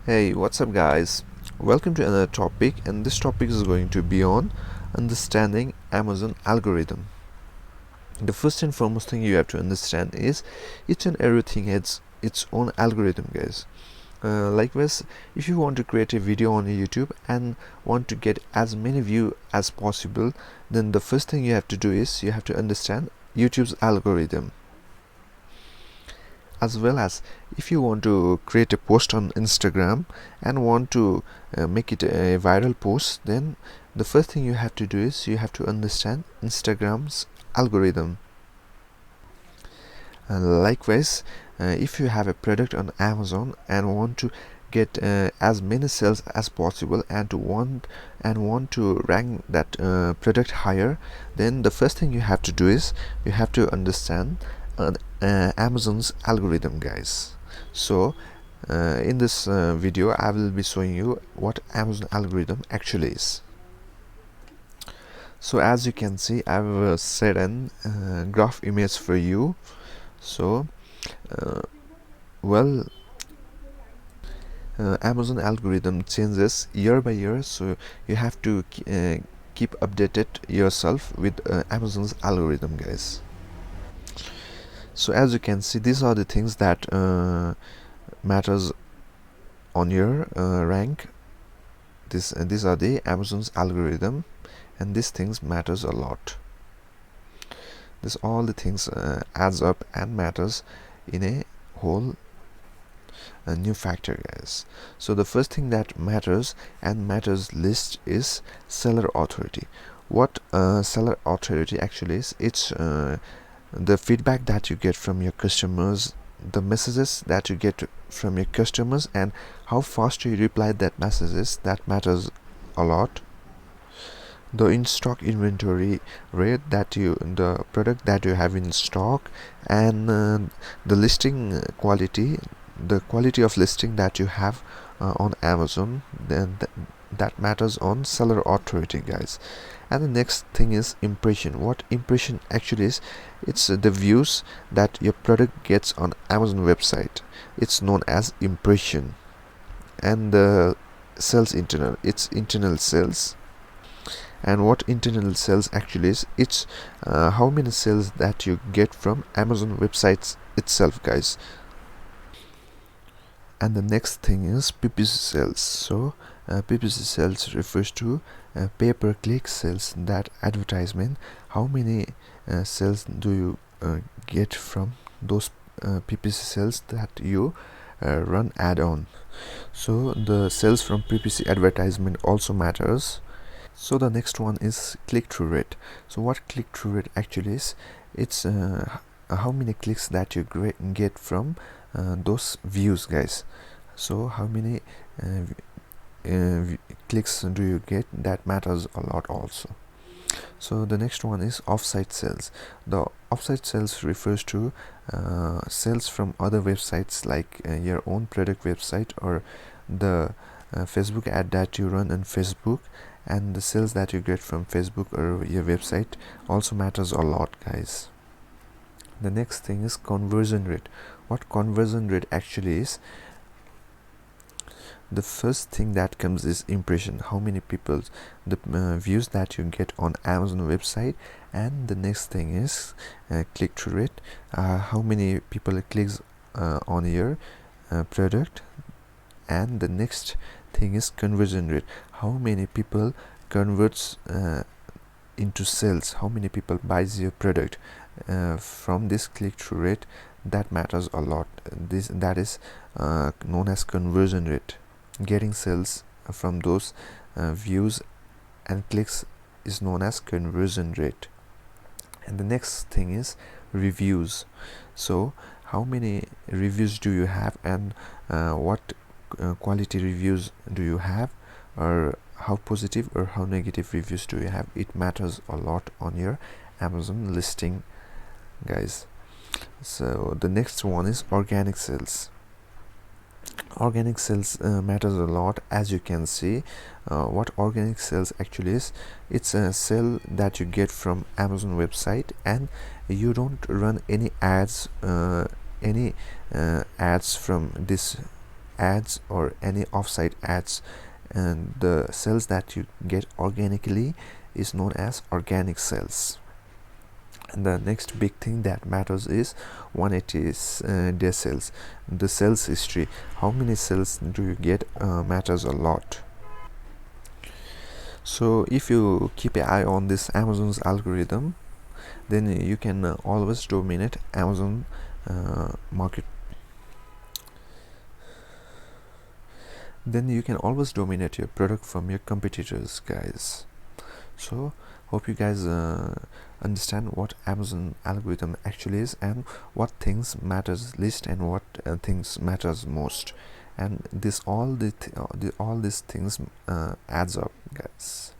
Hey, what's up, guys? Welcome to another topic, and this topic is going to be on understanding Amazon algorithm. The first and foremost thing you have to understand is each and everything has its own algorithm, guys. Likewise, if you want to create a video on YouTube and want to get as many views as possible, then the first thing you have to do is you have to understand YouTube's algorithm. As well as if you want to create a post on Instagram and want to make it a viral post, then the first thing you have to do is you have to understand Instagram's algorithm. Likewise, if you have a product on Amazon and want to get as many sales as possible and want to rank that product higher, then the first thing you have to do is you have to understand Amazon's algorithm, guys. So in this video I will be showing you what Amazon algorithm actually is. So as you can see, I've set an graph image for you. So Amazon algorithm changes year by year, so you have to keep updated yourself with Amazon's algorithm, guys. So as you can see, these are the things that matters on your rank. These are the Amazon's algorithm, and these things matters a lot. This all the things adds up and matters in a whole new factor, guys. So the first thing that matters and matters list is seller authority. What seller authority actually is, it's the feedback that you get from your customers, the messages that you get from your customers, and how fast you reply that messages, that matters a lot. The in-stock inventory rate, the product that you have in stock, and the listing quality, the quality of listing that you have on Amazon, then that matters on seller authority, guys. And the next thing is impression. What impression actually is, it's the views that your product gets on Amazon website. It's known as impression. And the sales internal, it's internal sales. And what internal sales actually is, it's how many sales that you get from Amazon websites itself, guys. And the next thing is PPC sales. So PPC sales refers to pay-per-click sales, that advertisement. How many sales do you get from those PPC sales that you run ad on? So the sales from PPC advertisement also matters. So the next one is click-through rate. So what click-through rate actually is, it's how many clicks that you get from those views, guys. So how many clicks do you get, that matters a lot also. So the next one is offsite sales. The offsite sales refers to sales from other websites, like your own product website or the Facebook ad that you run on Facebook, and the sales that you get from Facebook or your website also matters a lot, guys. The next thing is conversion rate. What conversion rate actually is, the first thing that comes is impression, how many people, the views that you get on Amazon website, and the next thing is click-through rate, how many people clicks on your product, and the next thing is conversion rate, how many people converts into sales, how many people buys your product from this click-through rate. That matters a lot. That is known as conversion rate. Getting sales from those views and clicks is known as conversion rate. And the next thing is reviews. So how many reviews do you have, and what quality reviews do you have, or how positive or how negative reviews do you have. It matters a lot on your Amazon listing, guys. So the next one is organic sales. Organic sales matters a lot. As you can see, what organic sales actually is, it's a sale that you get from Amazon website, and you don't run any ads from this ads or any offsite ads, and the sales that you get organically is known as organic sales. And the next big thing that matters is 180 day sales. The sales history, how many sales do you get, matters a lot. So if you keep an eye on this Amazon's algorithm, then you can always dominate Amazon market. Then you can always dominate your product from your competitors, guys. So hope you guys understand what Amazon algorithm actually is, and what things matters least and what things matters most, and this all these things adds up, guys.